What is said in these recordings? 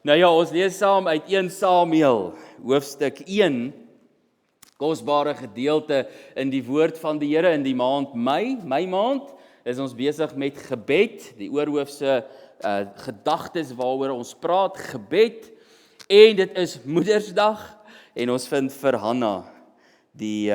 Nou ja, ons lees saam uit 1 Samuel, hoofstuk 1, kosbare gedeelte in die woord van die Here in die maand Mei maand, is ons besig met gebed, die oorhoofse gedagtes waaroor ons praat, gebed, en dit is Moedersdag, en ons vind vir Hanna, die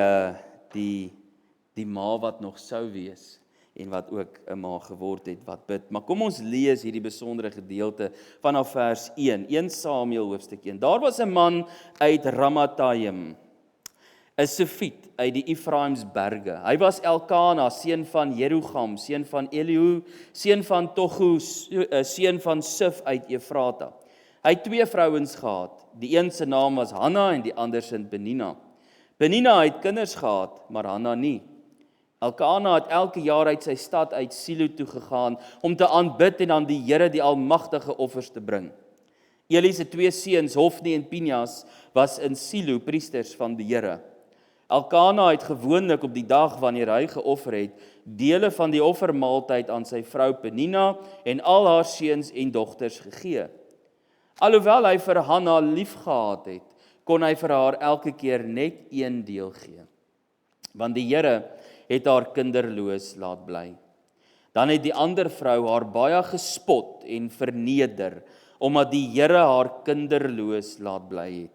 ma wat nog sou wees, en wat ook 'n ma geword het wat bid. Maar kom ons lees hierdie besondere gedeelte vanaf vers 1 Samuel hoofstuk 1. Daar was 'n man uit Ramathaim, 'n Sefit uit die Efraimsberge. Hy was Elkana, seun van Jeroham, seun van Elihu, seun van Tohu, seun van Sif uit Efrata. Hy het 2 vrouens gehad. Die een se naam was Hanna en die ander se Penina. Penina het kinders gehad, maar Hanna nie. Elkana het elke jaar uit sy stad uit Silo toe gegaan om te aanbid en aan die Here die Almagtige offers te bring. Eli se 2 seuns, Hofni en Pinjas, was in Silo priesters van die Here. Elkana het gewoonlik op die dag wanneer hy geoffer het, dele van die offermaaltyd aan sy vrou Penina en al haar seuns en dogters gegee. Alhoewel hy vir Hanna liefgehad het, kon hy vir haar elke keer net 1 deel gee. Want die Here het haar kinderloos laat bly. Dan het die ander vrou haar baie gespot en verneder, omdat die Here haar kinderloos laat bly het.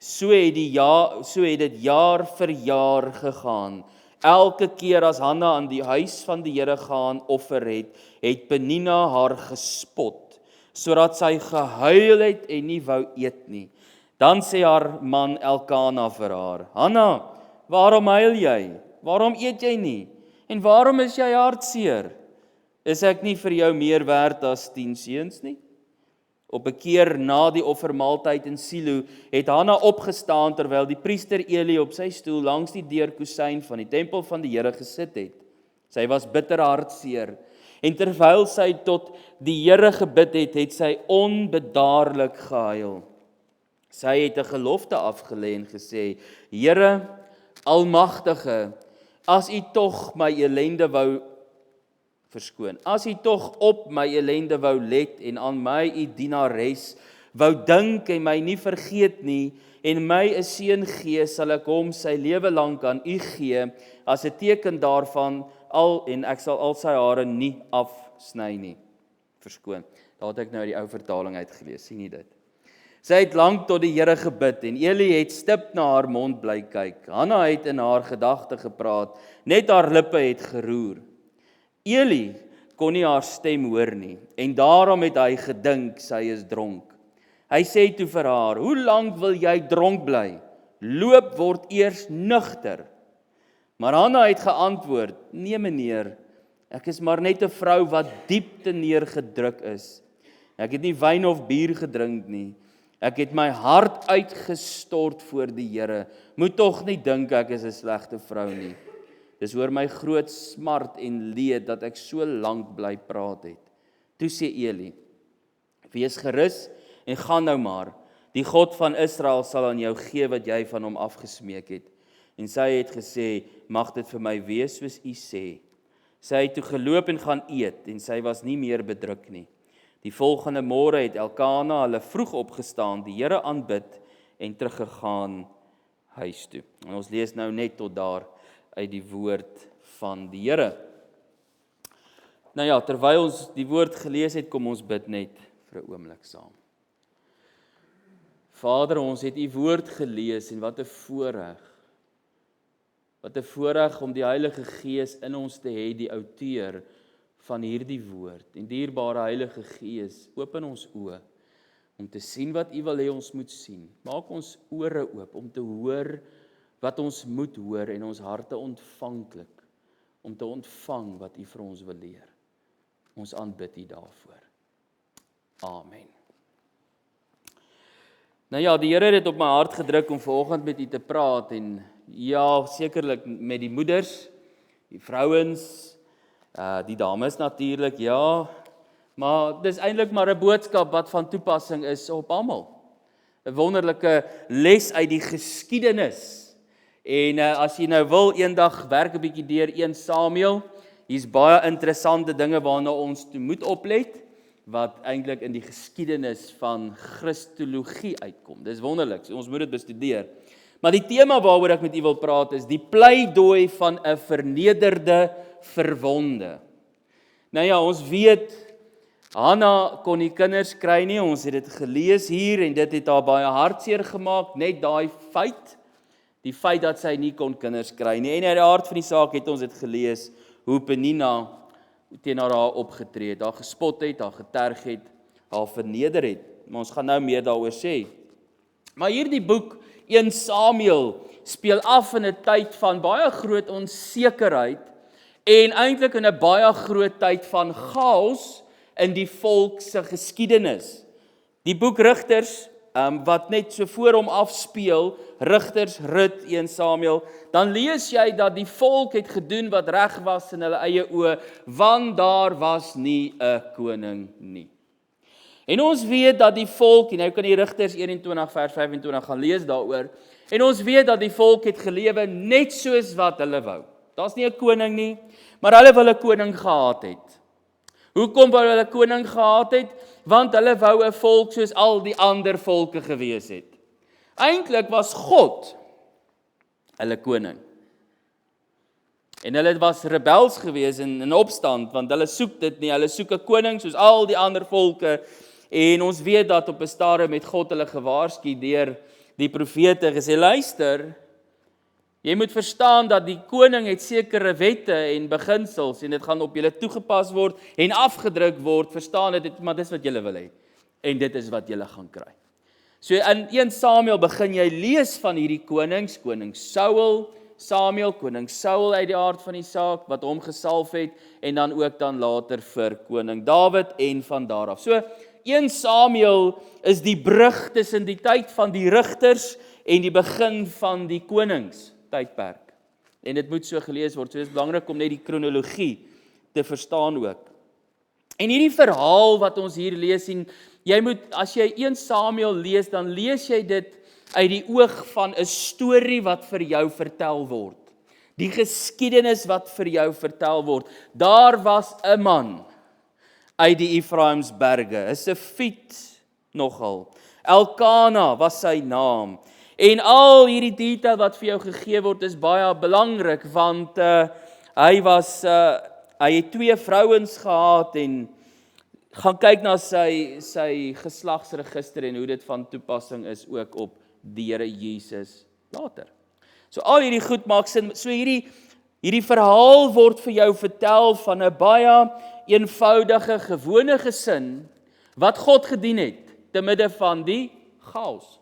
So het dit jaar vir jaar gegaan. Elke keer as Hanna aan die huis van die Here gaan offer het Penina haar gespot, sodat sy gehuil het en nie wou eet nie. Dan sê haar man Elkana vir haar: Hanna, waarom huil jy? Waarom eet jy nie? En waarom is jy hartseer? Is ek nie vir jou meer werd as 10 seuns nie? Op 'n keer na die offermaaltyd in Silo het Hanna opgestaan terwyl die priester Eli op sy stoel langs die deurkusyn van die tempel van die Here gesit het. Sy was bitter hartseer en terwyl sy tot die Here gebid het, het sy onbedaarlik gehuil. Sy het 'n gelofte afgelê en gesê: Here, Almagtige, as U tog my ellende wou verskoon, as U tog op my ellende wou let en aan my U dienares wou dink en my nie vergeet nie en my 'n seun gee, sal ek hom sy lewe lank aan U gee as 'n teken daarvan en ek sal al sy hare nie afsny nie. Verskoon. Daar het ek nou die ou vertaling uitgelees, sien jy dit? Sy het lank tot die Here gebid en Eli het stip na haar mond bly kyk. Hanna het in haar gedagte gepraat, net haar lippe het geroer. Eli kon nie haar stem hoor nie en daarom het hy gedink sy is dronk. Hy sê toe vir haar: Hoe lank wil jy dronk bly? Loop, word eers nugter. Maar Hanna het geantwoord: Nee meneer, ek is maar net 'n vrou wat diep te neergedruk is. Ek het nie wyn of bier gedrink nie. Ek het my hart uitgestort voor die Here. Moet tog nie dink ek is 'n slegte vrou nie. Dis oor my groot smart en leed dat ek so lank bly praat het. Toe sê Eli: Wees gerus en gaan nou maar. Die God van Israel sal aan jou gee wat jy van hom afgesmeek het. En sy het gesê: Mag dit vir my wees soos U sê. Sy het toe geloop en gaan eet en sy was nie meer bedruk nie. Die volgende môre het Elkana hulle vroeg opgestaan, die Here aanbid en teruggegaan huis toe. En ons lees nou net tot daar uit die woord van die Here. Nou ja, terwyl ons die woord gelees het, kom ons bid net vir 'n oomblik saam. Vader, ons het U woord gelees en wat 'n voorreg. Wat 'n voorreg om die Heilige Gees in ons te hê, die outeur van hierdie woord. En dierbare Heilige Gees, open ons oë om te sien wat U wil hê ons moet sien. Maak ons ore oop om te hoor wat ons moet hoor en ons harte ontvanklik om te ontvang wat U vir ons wil leer. Ons aanbid U daarvoor. Amen. Nou ja, die Here het dit op my hart gedruk om vanoggend met U te praat en ja, sekerlik met die moeders, die vrouens, die dames natuurlik, ja, maar dis eintlik maar 'n boodskap wat van toepassing is op almal. 'n Wonderlike les uit die geskiedenis. En as jy nou wil eendag werk 'n bietjie deur 1 Samuel, hier's baie interessante dinge waarna ons toe moet oplet. wat eintlik in die geskiedenis van Christologie uitkom. Dis wonderlik, ons moet dit bestudeer. Maar die tema waaroor ek met u wil praat is die pleidooi van 'n vernederde verwonde. Nou ja, ons weet Hanna kon nie kinders kry nie, ons het dit gelees hier en dit het haar baie hartseer gemaak, net daai feit, die feit dat sy nie kon kinders kry nie. En uit die aard van die saak het ons dit gelees, hoe Penina teenoor haar opgetree het, haar gespot het, haar geterg het, haar verneder het. Maar ons gaan nou meer daaroor sê. Maar hierdie boek, 1 Samuel, speel af in 'n tyd van baie groot onsekerheid en eintlik in 'n baie groot tyd van chaos in die volk se geskiedenis. Die boek Rigters, wat net so voor hom afspeel, Rigters, Rut, 1 Samuel, dan lees jy dat die volk het gedoen wat reg was in hulle eie oë, want daar was nie 'n koning nie. En ons weet dat die volk, en nou kan jy Rigters 21 vers 25 gaan lees daaroor, en ons weet dat die volk het gelewe net soos wat hulle wou. Daar's nie 'n koning nie, maar hulle wil 'n koning gehad het. Hoekom wou hulle 'n koning gehad het? Want hulle wou 'n volk soos al die ander volke gewees het. Eintlik was God hulle koning. En hulle was rebels gewees in opstand, want hulle soek dit nie, hulle soek 'n koning soos al die ander volke. En ons weet dat op 'n stadium het God hulle gewaarsku deur die profete gesê, luister, jy moet verstaan dat die koning het sekere wette en beginsels en dit gaan op julle toegepas word en afgedruk word, verstaan dit, maar dis wat julle wil hê. En dit is wat julle gaan kry. So in 1 Samuel begin jy lees van hierdie konings, koning Samuel, koning Saul uit die aard van die saak, wat hom gesalf het, en dan ook dan later vir koning Dawid en van daar af. So 1 Samuel is die brug tussen die tyd van die rigters en die begin van die koningstydperk. En dit moet so gelees word, so dit is belangrik om net die kronologie te verstaan ook. En hierdie verhaal wat ons hier lees, en jy moet, as jy 1 Samuel lees, dan lees jy dit uit die oog van 'n storie wat vir jou vertel word. Die geskiedenis wat vir jou vertel word. Daar was 'n man uit die Efraimsberge, 'n Sefiet nogal. Elkana was sy naam. En al hierdie detail wat vir jou gegee word is baie belangrik, want hy het 2 vrouens gehad en gaan kyk na sy geslagsregister en hoe dit van toepassing is ook op die Here Jesus later. So al hierdie goed maak sin. So hierdie verhaal word vir jou vertel van 'n baie eenvoudige, gewone gesin wat God gedien het te midde van die chaos.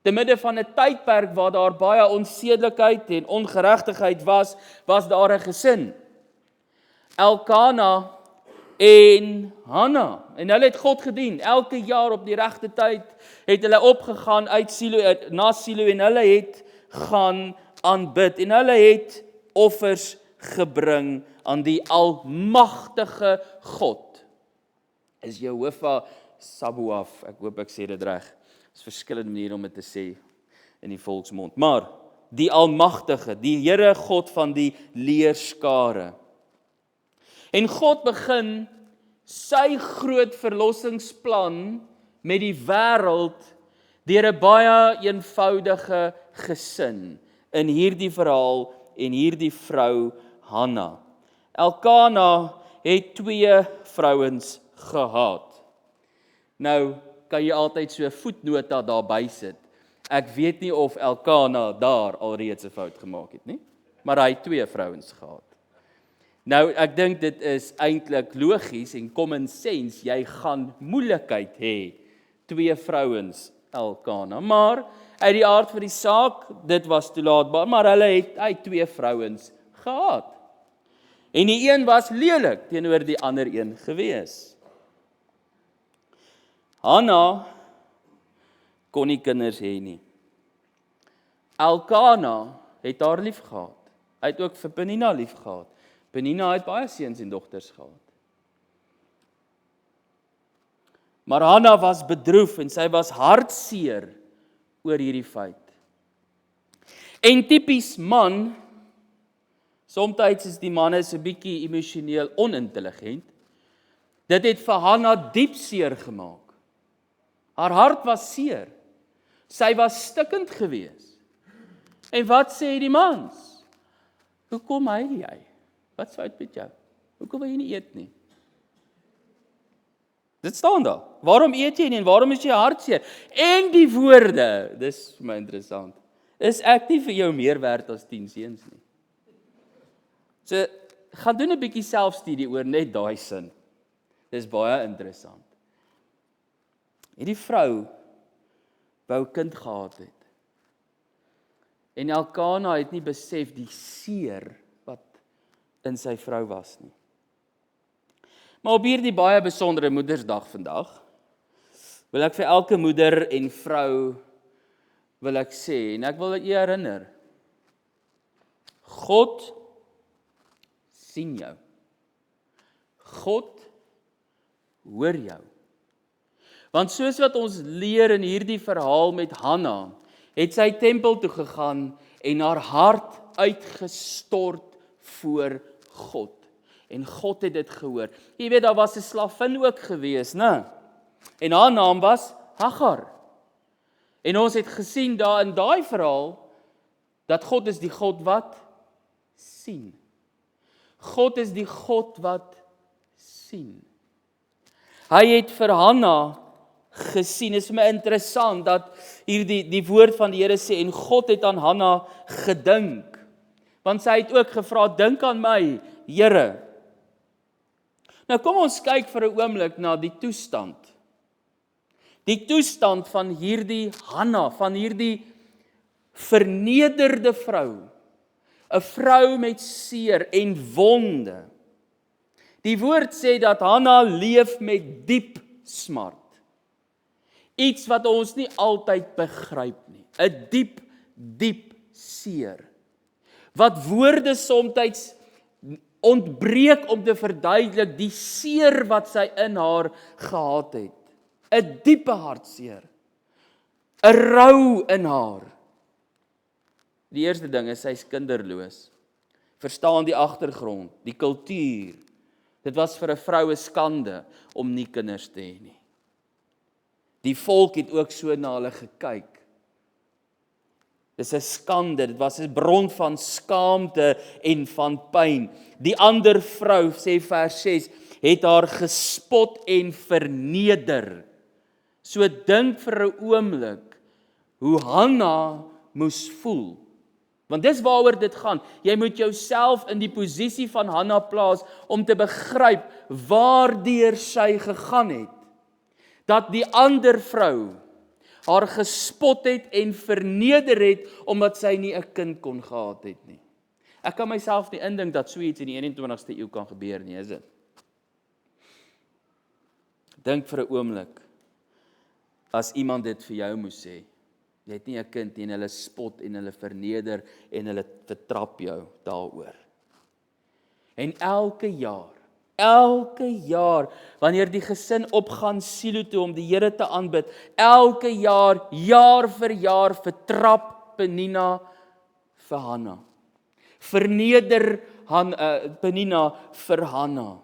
Te midde van 'n tydperk waar daar baie onsedelikheid en ongeregtigheid was daar 'n gesin. Elkana en Hanna, en hulle het God gedien. Elke jaar op die regte tyd het hulle opgegaan uit Silo, na Silo, en hulle het gaan aanbid en hulle het offers gebring aan die almagtige God. Is Jehovah Sabaoth, ek hoop ek sê dit reg. Is verskillende maniere om dit te sê in die volksmond, maar die almagtige, die Here God van die leerskare. En God begin sy groot verlossingsplan met die wêreld deur 'n baie eenvoudige gesin in hierdie verhaal en hierdie vrou Hanna. Elkana het 2 vrouens gehad. Nou kan jy altyd so 'n voetnota daarby sit. Ek weet nie of Elkana daar alreeds 'n fout gemaak het nie, maar hy het 2 vrouens gehad. Nou, ek dink dit is eintlik logies en common sense, jy gaan moeilikheid hê, 2 vrouens Elkana, maar uit die aard van die saak, dit was toelaatbaar, maar hy het 2 vrouens gehad. En die een was lelik teenoor die ander een gewees. Hanna kon nie kinders hê nie. Elkana het haar lief gehad. Hy het ook vir Penina lief gehad. Penina het baie seuns en dogters gehad. Maar Hanna was bedroef en sy was hartseer oor hierdie feit. En tipies man, soms is die manne so bietjie emosioneel onintelligent. Dit het vir Hanna diep seer gemaak. Haar hart was seer. Sy was stikkend gewees. En wat sê die mans? Hoekom huil jy? Wat fout met jou? Hoekom wil jy nie eet nie? Dit staan daar. Waarom eet jy nie en waarom is jy hartseer? En die woorde, dis vir my interessant. Is ek nie vir jou meer werd as 10 seuns nie? So, gaan doen 'n bietjie selfstudie oor net daai sin. Dis baie interessant. Hierdie vrou wou kind gehad het. En Elkana het nie besef die seer wat in sy vrou was nie. Maar op hierdie baie besondere Moedersdag vandag, wil ek vir elke moeder en vrou wil ek sê, en ek wil u herinner, God sien jou. God hoor jou. Want soos wat ons leer in hierdie verhaal met Hanna, het sy tempel toe gegaan en haar hart uitgestort voor God. En God het dit gehoor. Jy weet, daar was 'n slavin ook gewees, né? En haar naam was Hagar. En ons het gesien daar in daai verhaal, dat God is die God wat sien. God is die God wat sien. Hy het vir Hanna gesien. Is vir my interessant dat hier die woord van die Here sê, en God het aan Hanna gedink. Want sy het ook gevra, dink aan my, Here. Nou kom ons kyk vir 'n oomblik na die toestand. Die toestand van hierdie Hanna, van hierdie vernederde vrou. 'n Vrou met seer en wonde. Die woord sê dat Hanna leef met diep smart. Iets wat ons nie altyd begryp nie. 'n diep seer. Wat woorde soms ontbreek om te verduidelik die seer wat sy in haar gehad het. 'n Diepe hartseer. 'n Rou in haar. Die eerste ding is, sy's kinderloos. Verstaan die agtergrond, die kultuur. Dit was vir 'n vrou 'n skande om nie kinders te hê nie. Die volk het ook so na hulle gekyk. Dis 'n skande, dit was 'n bron van skaamte en van pyn. Die ander vrou, sê vers 6, het haar gespot en verneder. So dink vir 'n oomblik hoe Hanna moes voel. Want dis waaroor dit gaan. Jy moet jouself in die posisie van Hanna plaas om te begryp waardeur sy gegaan het. Dat die ander vrou haar gespot het en verneder het omdat sy nie 'n kind kon gehad het nie. Ek kan myself nie indink dat so iets in die 21ste eeu kan gebeur nie, is dit? Dink vir 'n oomblik as iemand dit vir jou moes sê. Jy het nie 'n kind nie en hulle spot en hulle verneder en hulle vertrap jou daaroor. En elke jaar, wanneer die gesin opgaan Silo toe om die Here te aanbid, elke jaar vir jaar, vertrap Penina vir Hanna. Verneder Penina vir Hanna.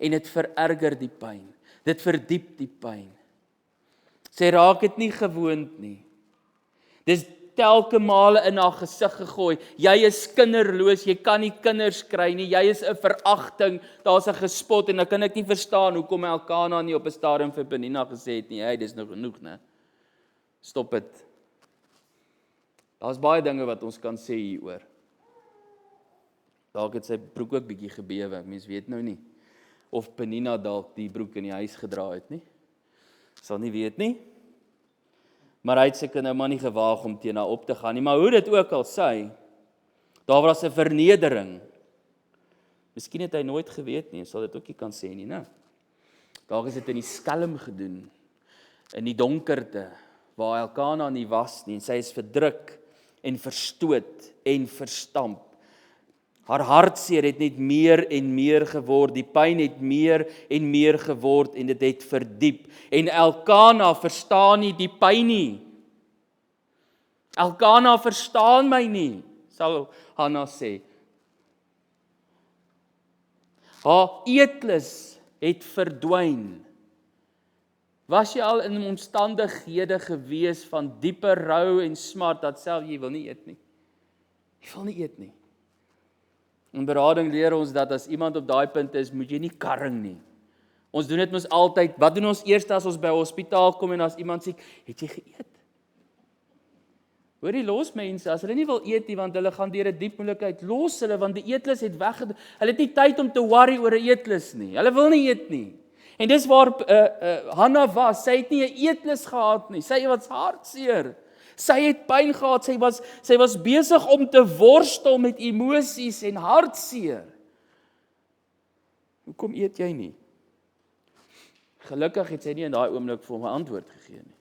En dit vererger die pyn. Dit verdiep die pyn. Sy raak dit nie gewoond nie. Dis telke male in haar gesig gegooi. Jy is kinderloos, jy kan nie kinders kry nie. Jy is 'n veragting. Daar's 'n gespot en dan kan ek nie verstaan hoekom Elkana nie op 'n stadium vir Penina gesê het nie. Hey, dis nou genoeg, né? Stop dit. Daar's baie dinge wat ons kan sê hieroor. Dalk het sy broek ook bietjie gebewe. Mens weet nou nie of Penina dalk die broek in die huis gedra het nie. Sal nie weet nie. Maar hy het seker nou maar nie gewaag om teen haar op te gaan nie. Maar hoe dit ook al sy, daar was 'n vernedering. Miskien het hy nooit geweet nie, sal dit ook nie kan sê nie, né? Dalk is dit in die skelm gedoen, in die donkerte, waar Elkana nie was nie, en sy is verdruk en verstoot en verstamp. Haar hartseer het net meer en meer geword, die pyn het meer en meer geword en dit het verdiep. En Elkana verstaan nie die pyn nie. Elkana verstaan my nie, sal Hanna sê. Haar eetlus het verdwyn. Was jy al in omstandighede gewees van diepe rou en smart, dat self jy wil nie eet nie? Jy wil nie eet nie. In berading leer ons dat as iemand op daai punt is, moet jy nie karring nie. Ons doen dit mos altyd, wat doen ons eers as ons by 'n hospitaal kom en as iemand siek, het jy geëet? Hoor die los mense, as hulle nie wil eet nie, want hulle gaan deur 'n diep moeilikheid, los hulle, want die eetlus het weggedoen. Hulle het nie tyd om te worry oor 'n eetlus nie. Hulle wil nie eet nie. En dis waar Hanna was. Sy het nie 'n eetlus gehad nie. Sy was hartseer. Sy het pyn gehad. Sy was besig om te worstel met emosies en hartseer. Hoekom eet jy nie? Gelukkig het sy nie in daai oomblik vir hom 'n antwoord gegee nie.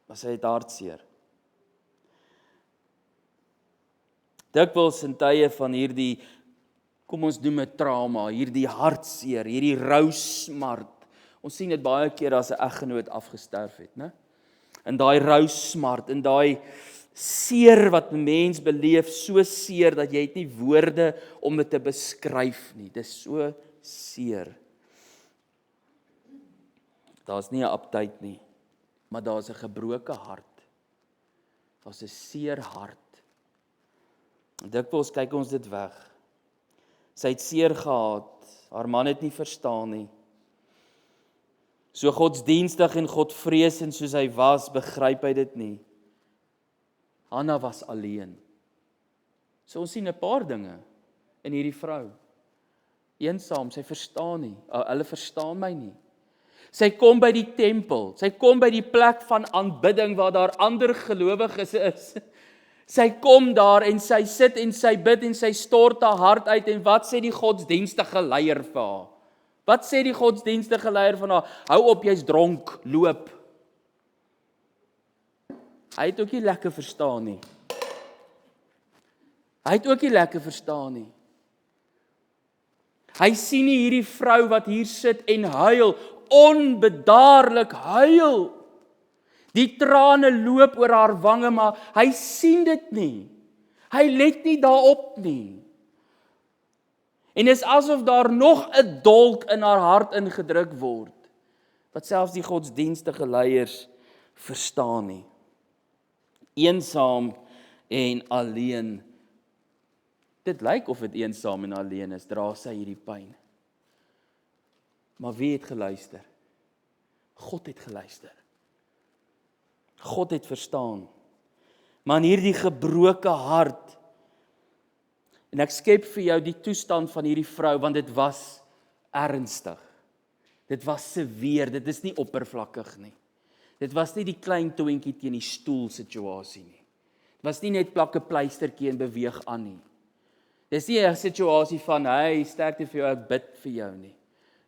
Maar sy het hartseer. Dikwels in tye van hierdie, kom ons noem dit trauma, hierdie hartseer, hierdie rou smart. Ons sien dit baie keer as 'n eggenoot afgesterf het, né? In daai rou smart, in daai seer wat 'n mens beleef, so seer dat jy het nie woorde om dit te beskryf nie. Dis so seer. Daar's nie 'n aptyd nie, maar daar's 'n gebroke hart. Daar's 'n seer hart. Dikwels kyk ons dit weg. Sy het seer gehad, haar man het nie verstaan nie. So godsdienstig en godvreesend soos hy was, begryp hy dit nie. Hanna was alleen. So ons sien 'n paar dinge in hierdie vrou. Eensaam, sy verstaan nie. Hulle verstaan my nie. Sy kom by die tempel, sy kom by die plek van aanbidding waar daar ander gelowiges is. Sy kom daar en sy sit en sy bid en sy stort haar hart uit en wat sê die godsdienstige leier vir haar? Wat sê die godsdienstige leier van haar? Hou op, jy's dronk, loop. Hy het ook nie lekker verstaan nie. Hy sien nie hierdie vrou wat hier sit en huil, onbedaarlik huil. Die trane loop oor haar wange, maar hy sien dit nie. Hy let nie daarop nie. En is asof daar nog 'n dolk in haar hart ingedruk word, wat selfs die godsdienstige leiers verstaan nie. Eensaam en alleen. Dit lyk of dit eensaam en alleen is, dra sy hierdie pyn. Maar wie het geluister? God het geluister. God het verstaan. Maar in hierdie gebroke hart, en ek skep vir jou die toestand van hierdie vrou, want dit was ernstig. Dit was seweer, dit is nie oppervlakkig nie. Dit was nie die klein toentjie teen die stoel situasie nie. Dit was nie net plak 'n pleistertjie en beweeg aan nie. Dis nie 'n situasie van, hey, sterkte vir jou, ek bid vir jou nie.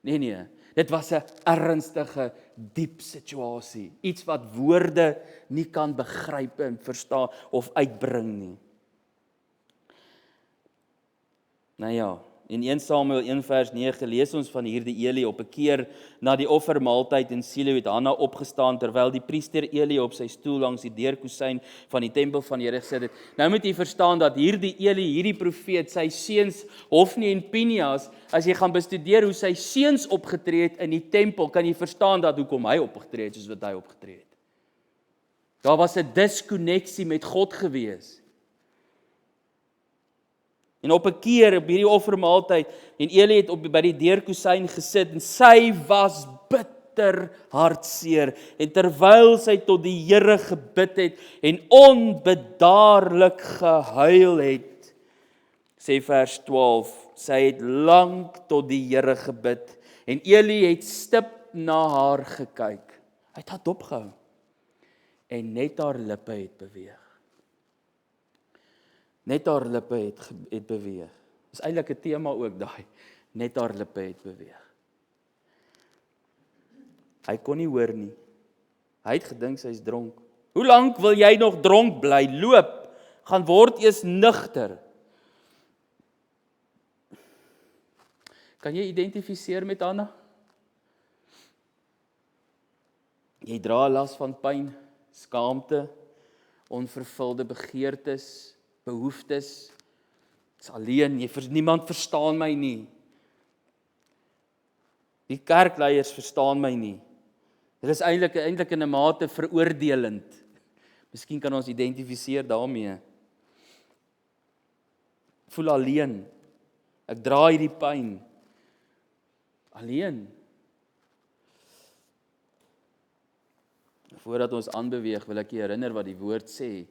Nee. Dit was 'n ernstige, diep situasie. Iets wat woorde nie kan begryp en verstaan of uitbring nie. Nou ja, in 1 Samuel 1 vers 9 lees ons van hierdie Eli op 'n keer na die offermaaltyd in Silo het Hanna opgestaan terwyl die priester Eli op sy stoel langs die deurkusyn van die tempel van die Here gesit het. Nou moet jy verstaan dat hierdie Eli, hierdie profeet, sy seuns Hofni en Pinias, as jy gaan bestudeer hoe sy seuns opgetree het in die tempel, kan jy verstaan dat hoekom hy opgetree het soos wat hy opgetree het. Daar was 'n diskonneksie met God gewees. En op 'n keer op hierdie offermaaltyd, en Eli het by die deurkusyn gesit en sy was bitter hartseer. En terwyl sy tot die Here gebid het en onbedaarlik gehuil het, sê vers 12, sy het lank tot die Here gebid en Eli het stip na haar gekyk. Hy het haar dopgehou en net haar lippe het beweeg. Net haar lippe het beweeg. Dis eintlik 'n tema ook daai. Net haar lippe het beweeg. Hy kon nie hoor nie. Hy het gedink sy's dronk. Hoe lank wil jy nog dronk bly? Loop. Gaan word eers nugter. Kan jy identifiseer met Hanna? Jy dra las van pyn, skaamte, onvervulde begeertes, behoeftes. Ek's alleen, niemand verstaan my nie. Die kerkleiers verstaan my nie. Dit is eintlik in 'n mate veroordelend. Miskien kan ons identifiseer daarmee. Ek voel alleen. Ek dra hierdie pyn. Alleen. Voordat ons aanbeweeg, wil ek jou herinner wat die woord sê.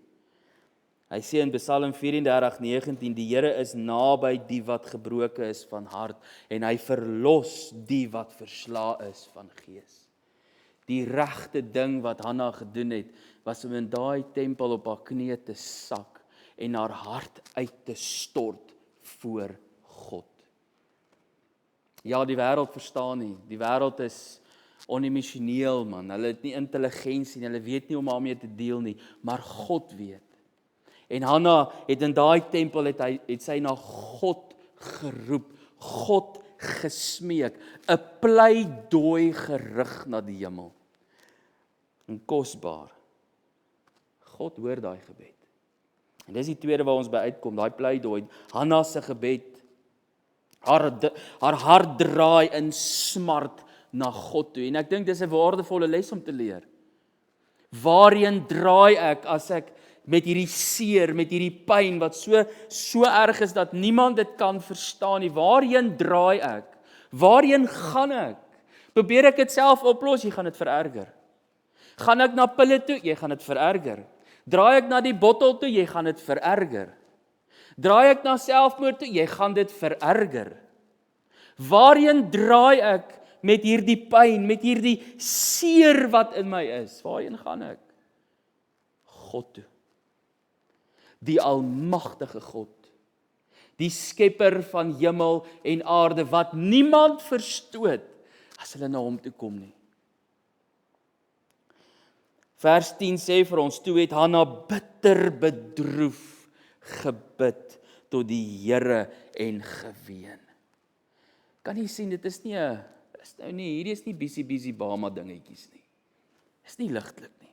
Hy sê in Psalm 34:19, die Here is naby die wat gebroken is van hart, en hy verlos die wat verslae is van gees. Die regte ding wat Hanna gedoen het, was om in daai tempel op haar knieë te sak, en haar hart uit te stort voor God. Ja, die wêreld verstaan nie. Die wêreld is onemosioneel, man. Hulle het nie intelligensie nie, hulle weet nie hoe om daarmee te deel nie, maar God weet. En Hanna het in daai tempel het sy na God geroep, God gesmeek, 'n pleidooi gerig na die hemel. En kosbaar. God hoor daai gebed. En dis die tweede waar ons by uitkom, daai pleidooi, Hanna se gebed. Haar hart draai in smart na God toe. En ek dink dis 'n waardevolle les om te leer. Waarheen draai ek as ek met hierdie seer, met hierdie pyn wat so erg is dat niemand dit kan verstaan nie? Waarheen draai ek? Waarheen gaan ek? Probeer ek dit self oplos? Jy gaan dit vererger. Gaan ek na pille toe? Jy gaan dit vererger. Draai ek na die bottel toe? Jy gaan dit vererger. Draai ek na selfmoord toe? Jy gaan dit vererger. Waarheen draai ek met hierdie pyn, met hierdie seer wat in my is? Waarheen gaan ek? God toe. Die almagtige God. Die skepper van hemel en aarde, wat niemand verstoot as hulle na hom toe kom nie. Vers 10 sê vir ons, toe het Hanna bitter bedroef gebid tot die Here en geween. Kan jy sien, dit is nie, hierdie is nie busy bama dingetjies nie. Dis nie ligtelik nie.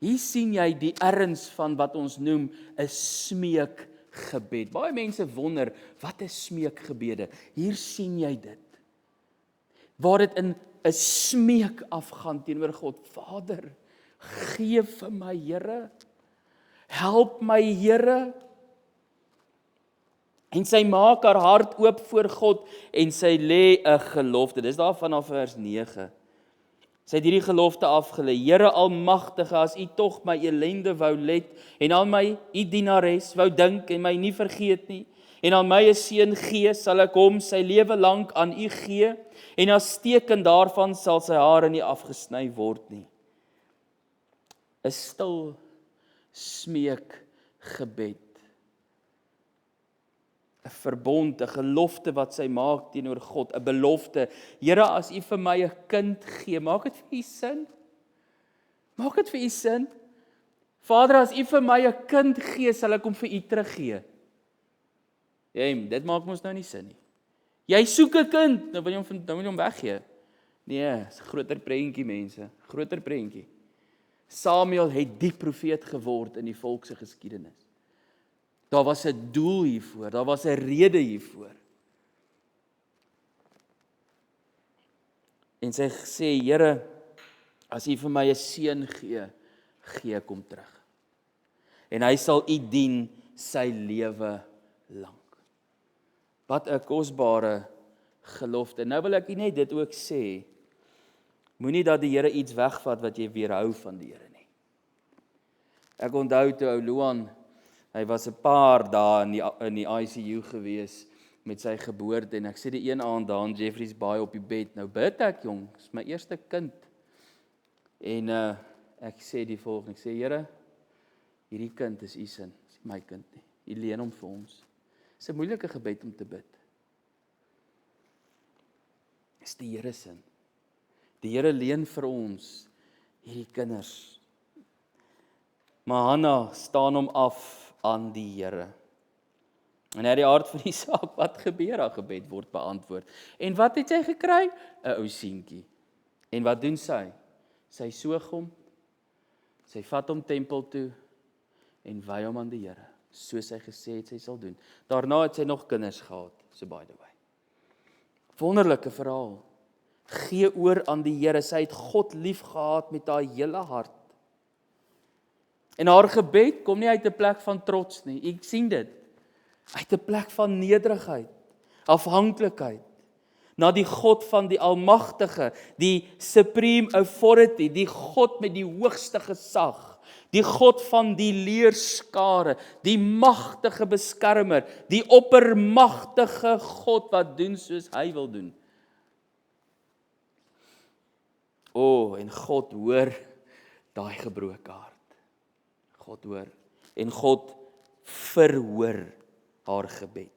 Hier sien jy die erns van wat ons noem 'n smeekgebed. Baie mense wonder, wat is smeekgebede? Hier sien jy dit. Waar dit in 'n smeek afgaan teenoor God. Vader, gee vir my, Here. Help my, Here. En sy maak haar hart oop voor God en sy lê 'n gelofte. Dis daar vanaf vers 9. Sy het hierdie gelofte afgelê. Here Almagtige, as U tog my ellende wou let en aan my U dienares wou dink en my nie vergeet nie, en aan my 'n seun gee, sal ek hom sy lewe lank aan U gee, en as teken daarvan sal sy hare nie afgesny word nie. 'n Stil smeekgebed. 'n verbond, 'n gelofte wat sy maak teenoor God, 'n belofte. Here, as U vir my 'n kind gee, maak dit vir U sin? Maak dit vir U sin? Vader, as U vir my 'n kind gee, sal ek hom vir U teruggee. Dit maak ons nou nie sin nie. Jy soek 'n kind, nou wil jy hom weggee. Nee, dis 'n groter prentjie, mense, groter prentjie. Samuel het die profeet geword in die volk se geskiedenis. Daar was 'n doel hiervoor, daar was 'n rede hiervoor. En sy sê, Here, as U vir my 'n seun gee, gee ek hom terug. En hy sal U dien sy lewe lank. Wat 'n kosbare gelofte. Nou wil ek net dit ook sê, moenie dat die Here iets wegvat wat jy weerhou van die Here nie. Ek onthou toe ou Luan, hy was 'n paar dae in die ICU gewees met sy geboorte, en ek sê die een aand daar in Jeffreys Bay op die bed, nou bid ek, jong, dis my eerste kind. En ek sê die volgende, ek sê, Here, hierdie kind is U sin, dis nie my kind nie. U leen hom vir ons. Dis 'n moeilike gebed om te bid. Dis die Here sin. Die Here leen vir ons hierdie kinders. Maar Hanna staan hom af aan die Here. En uit die aard van die saak, wat gebeur? Haar gebed word beantwoord. En wat het sy gekry? 'n Ou seentjie. En wat doen sy? Sy soog hom, sy vat hom tempel toe en wy hom aan die Here. soos hy gesê het sy sal doen. Daarna het sy nog kinders gehad, so by the way. Wonderlike verhaal. Gee oor aan die Here, sy het God lief gehad met haar hele hart. En haar gebed kom nie uit 'n plek van trots nie, ek sien dit. Uit 'n plek van nederigheid, afhanklikheid, na die God van die Almagtige, die Supreme Authority, die God met die hoogste gesag, die God van die leerskare, die magtige beskermer, die oppermagtige God wat doen soos hy wil doen. En God hoor daai gebroke hart. God hoor. En God verhoor haar gebed.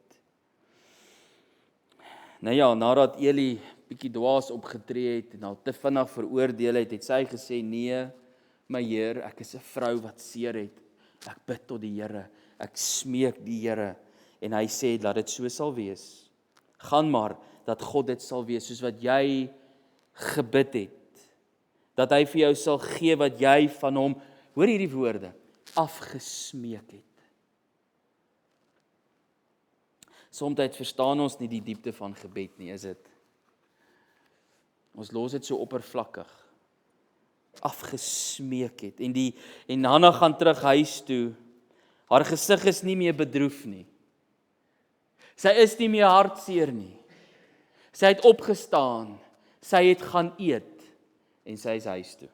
Nou ja, nadat Eli bietjie dwaas opgetree het en al te vinnig veroordeel het, het sy gesê, nee, my Heer, ek is 'n vrou wat seer het. Ek bid tot die Here, ek smeek die Here. En hy sê, dat dit so sal wees. Gaan maar, dat God dit sal wees, soos wat jy gebid het. Dat hy vir jou sal gee wat jy van hom, hoor hierdie woorde, afgesmeek het. Somtyd verstaan ons nie die diepte van gebed nie, is dit? Ons los dit so oppervlakkig. Afgesmeek het. En Hanna gaan terug huis toe. Haar gesig is nie meer bedroef nie. Sy is nie meer hartseer nie. Sy het opgestaan. Sy het gaan eet. En sy is huis toe.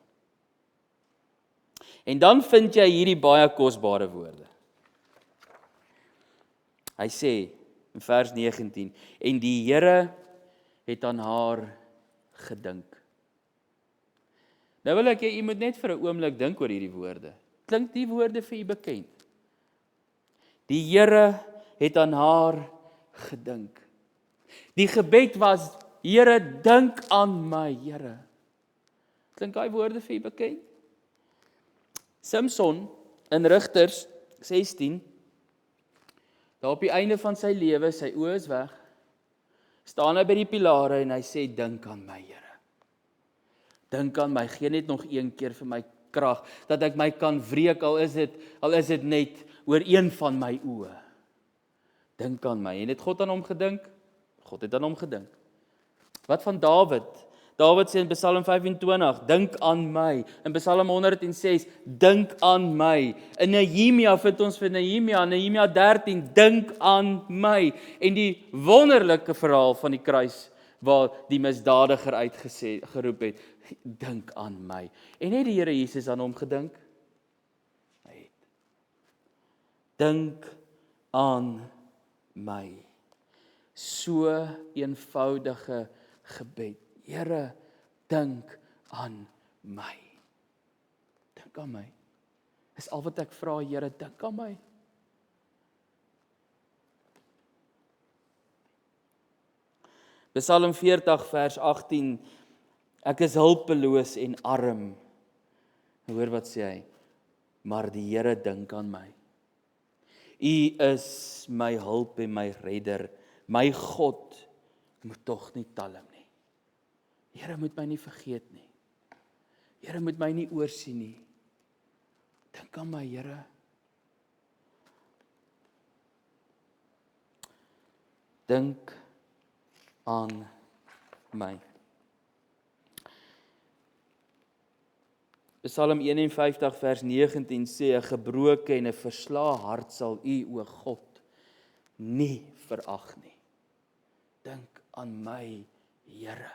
En dan vind jy hierdie baie kosbare woorde. Hy sê, in vers 19, en die Here het aan haar gedink. Nou wil ek jy moet net vir 'n oomblik dink oor hierdie woorde. Klink die woorde vir u bekend? Die Here het aan haar gedink. Die gebed was, Here, dink aan my, Here. Klink daai woorde vir u bekend? Samson in Rigters 16, daar op die einde van sy lewe, sy oë is weg, staan hy by die pilare en hy sê, dink aan my, Here. Dink aan my, gee net nog een keer vir my krag, dat ek my kan wreek, al is dit net oor een van my oë. Dink aan my. En het God aan hom gedink? God het aan hom gedink. Wat van Dawid? Dawid sê in Psalm 25, dink aan my. In Psalm 106, dink aan my. In Nehemia vind ons vir Nehemia 13, dink aan my. En die wonderlike verhaal van die kruis, waar die misdadiger uitgeroep het, dink aan my. En het die Here Jesus aan hom gedink? Hy het. Dink aan my. So eenvoudige gebed. Here, dink aan my. Dink aan my. Dis al wat ek vra, Here, dink aan my. Psalm 40 vers 18, ek is hulpeloos en arm. Hoor wat sê hy? Maar die Here dink aan my. U is my hulp en my redder. My God moet tog nie talm nie. Here moet my nie vergeet nie. Here moet my nie oorsien nie. Dink aan my, Here. Dink aan my. Psalm 51 vers 19 sê, 'n gebroke en 'n verslae hart sal u, o God, nie verag nie. Dink aan my, Here.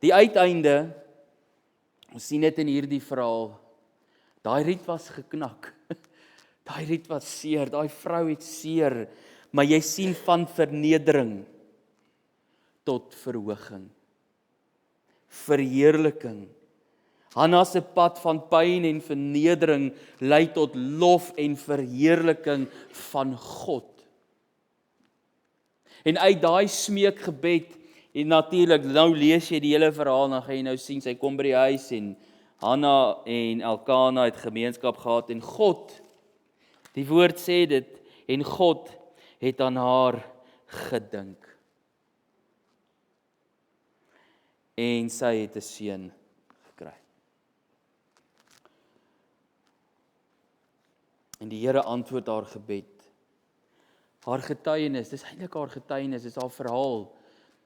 Die uiteinde, ons sien dit in hierdie verhaal, daai riet was geknak. Daai riet was seer, daai vrou het seer, maar jy sien van vernedering tot verhoging. Verheerliking. Hanna se pad van pyn en vernedering lei tot lof en verheerliking van God. En uit daai smeekgebed, en natuurlik, nou lees jy die hele verhaal, dan gaan jy nou sien, sy kom by die huis, en Hanna en Elkana het gemeenskap gehad, en God, die woord sê dit, en God het aan haar gedink. En sy het 'n seun gekry. En die Here antwoord haar gebed. Haar getuienis, dis eintlik haar getuienis, dis haar verhaal,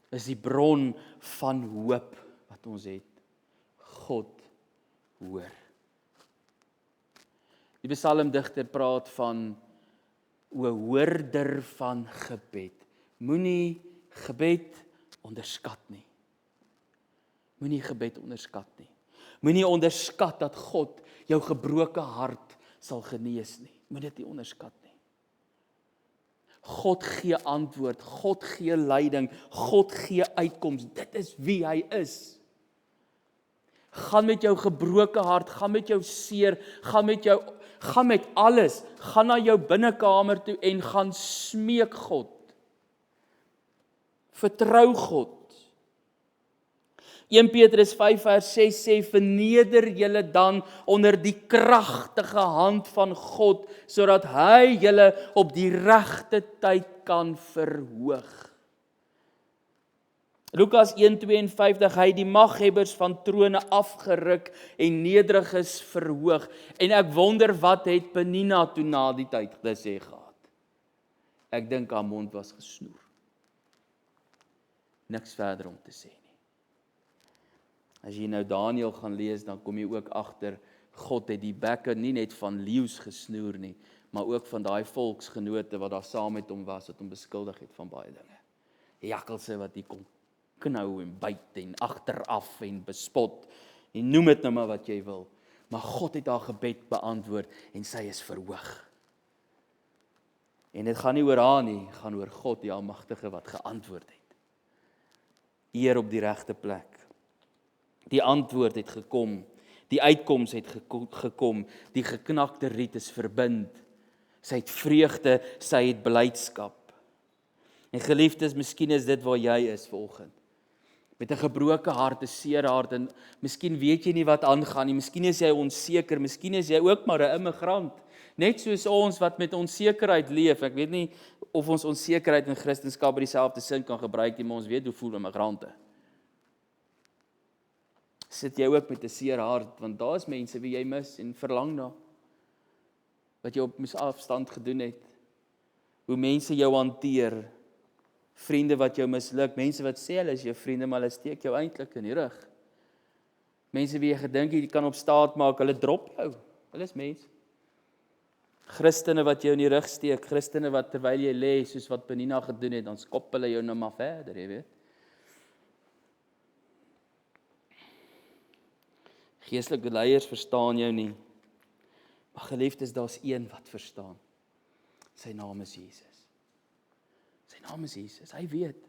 is die bron van hoop wat ons het. God hoor. Die psalmdigter praat van 'n hoorder van gebed. Moenie gebed onderskat nie. Moenie gebed onderskat nie. Moenie onderskat dat God jou gebroke hart sal genees nie. Moet dit nie onderskat nie. God gee antwoord, God gee leiding, God gee uitkoms. Dit is wie hy is. Gaan met jou gebroke hart, gaan met jou seer, gaan met alles, gaan na jou binnekamer toe en gaan smeek God. Vertrou God. 1 Petrus 5 vers 6 sê, verneder julle dan onder die kragtige hand van God, sodat hy julle op die regte tyd kan verhoog. Lukas 1:52, hy die maghebbers van trone afgeruk en nederiges verhoog. En ek wonder wat het Penina toe na die tyd gesê gehad. Ek dink haar mond was gesnoer. Niks verder om te sê nie. As jy nou Daniël gaan lees, dan kom jy ook agter, God het die bekke nie net van leeu's gesnoer nie, maar ook van daai volksgenote wat daar saam met hom was, wat hom beskuldig het van baie dinge. Jakkalse wat hy kom knou en byt en agteraf en bespot, en noem dit nou maar wat jy wil. Maar God het haar gebed beantwoord en sy is verhoog. En dit gaan nie oor haar nie, dit gaan oor God, die Almagtige wat geantwoord het. Eer op die regte plek. Die antwoord het gekom, die uitkoms het gekom, die geknakte riet is verbind. Sy het vreugde, sy het blydskap. En geliefdes, miskien is dit waar jy is vanoggend. Met 'n gebroke hart, 'n seer hart, en miskien weet jy nie wat aangaan nie, miskien is jy onseker, miskien is jy ook maar 'n immigrant. Net soos ons wat met onsekerheid leef. Ek weet nie of ons onsekerheid in Christendom by dieselfde sin kan gebruik nie, maar ons weet hoe voel immigrante. Sit jy ook met 'n seer hart, want daar is mense wie jy mis en verlang na, wat jy op afstand gedoen het, hoe mense jou hanteer, vriende wat jou misluk, mense wat sê hulle is jou vriende, maar hulle steek jou eintlik in die rug. Mense wie jy gedink jy kan op staat maak, hulle drop jou, hulle is mense. Christene wat jou in die rug steek, Christene wat terwyl jy lê, soos wat Penina gedoen het, dan skop hulle jou nou maar verder, jy weet. Geestelike leiers verstaan jou nie. Maar geliefdes, daar's een wat verstaan. Sy naam is Jesus. Sy naam is Jesus, hy weet.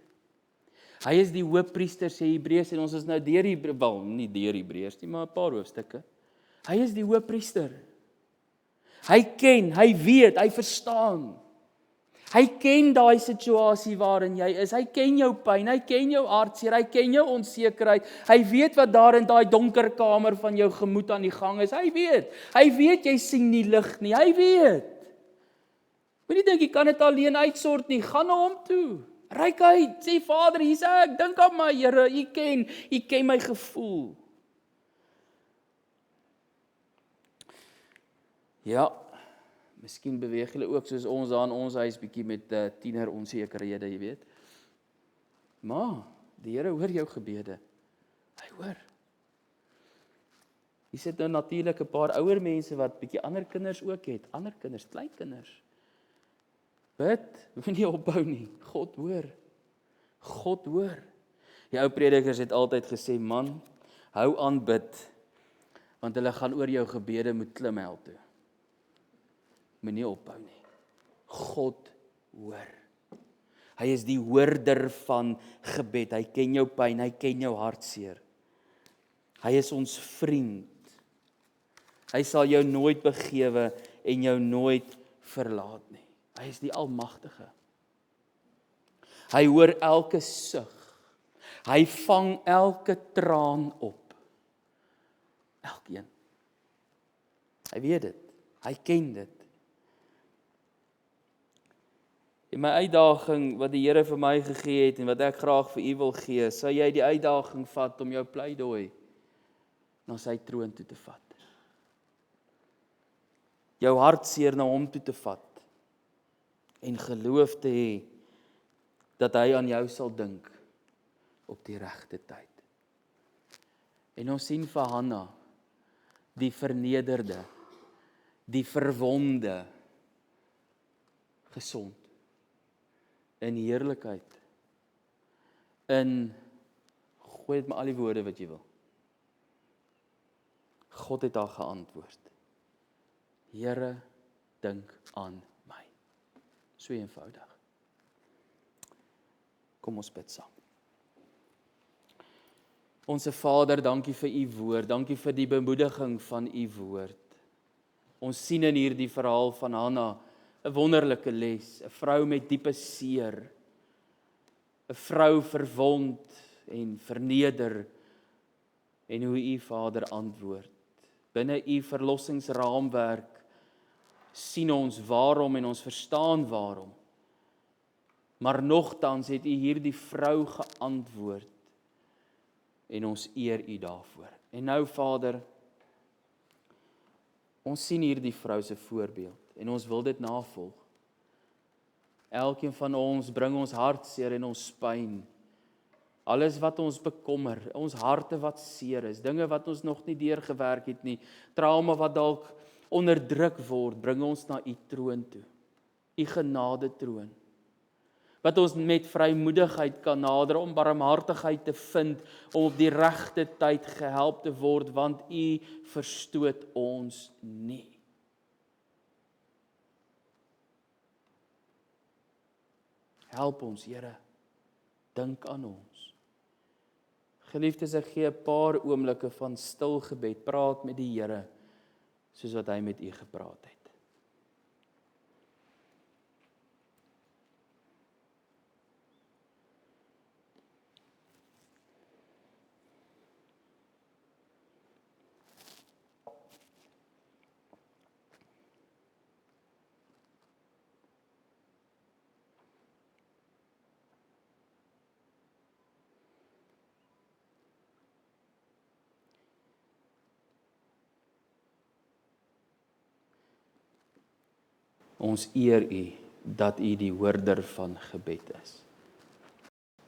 Hy is die hoofpriester, sê Hebreërs, en ons is nou deur nie deur Hebreërs nie, maar 'n paar hoofstukke. Hy is die hoofpriester. Hy ken, hy weet, hy verstaan. Hy ken daai situasie waarin jy is. Hy ken jou pyn, hy ken jou hartseer, hy ken jou onsekerheid. Hy weet wat daar in daai donker kamer van jou gemoed aan die gang is. Hy weet jy sien nie lig nie. Hy weet. Moenie dink jy kan dit alleen uitsort nie. Gaan na hom toe. Reik uit, sê Vader, hier's ek. Dink aan my, Here. U ken my gevoel. Ja. Miskien beweeg julle ook soos ons daar in ons huis bietjie met tiener onsekerhede, jy weet. Maar die Here hoor jou gebede. Hy hoor. Hier sit nou natuurlik 'n paar ouer mense wat bietjie ander kinders ook het, ander kinders, kleinkinders. Bid, moenie ophou nie. God hoor. God hoor. Die ou predikers het altyd gesê, man, hou aan bid, want hulle gaan oor jou gebede moet klim hel toe. Moenie ophou nie. God hoor. Hy is die hoorder van gebed. Hy ken jou pyn, hy ken jou hartseer. Hy is ons vriend. Hy sal jou nooit begewe en jou nooit verlaat nie. Hy is die Almagtige. Hy hoor elke sug. Hy vang elke traan op. Elkeen. Hy weet dit. Hy ken dit. En my uitdaging wat die Here vir my gegee het en wat ek graag vir u wil gee, sal jy die uitdaging vat om jou pleidooi na sy troon toe te vat. jou hartseer na hom toe te vat en geloof te hê dat hy aan jou sal dink op die regte tyd. En ons sien vir Hanna, die vernederde, die verwonde, gesond, in heerlikheid, gooi dit met al die woorde wat jy wil. God het haar geantwoord. Here, dink aan my. So eenvoudig. Kom ons bid saam. Onse Vader, dankie vir u woord, dankie vir die bemoediging van u woord. Ons sien in hierdie verhaal van Hanna 'n wonderlike les, 'n vrou met diepe seer, 'n vrou verwond en verneder, en hoe u Vader antwoord. Binne u verlossingsraamwerk sien ons waarom en ons verstaan waarom. Maar nogtans het u hierdie vrou geantwoord en ons eer u daarvoor. En nou Vader, ons sien hierdie vrou se voorbeeld en ons wil dit navolg. Elkeen van ons bring ons hartseer en ons pyn. Alles wat ons bekommer, ons harte wat seer is, dinge wat ons nog nie deurgewerk het nie, trauma wat dalk onderdruk word, bring ons na u troon toe. U genade troon. Wat ons met vrymoedigheid kan nader om barmhartigheid te vind, om op die regte tyd gehelp te word, want u verstoot ons nie. Help ons, Here. Dink aan ons. Geliefdes, ek gee 'n paar oomblikke van stil gebed. Praat met die Here, soos wat hy met u gepraat het. Ons eer u dat u die hoorder van gebed is.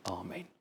Amen.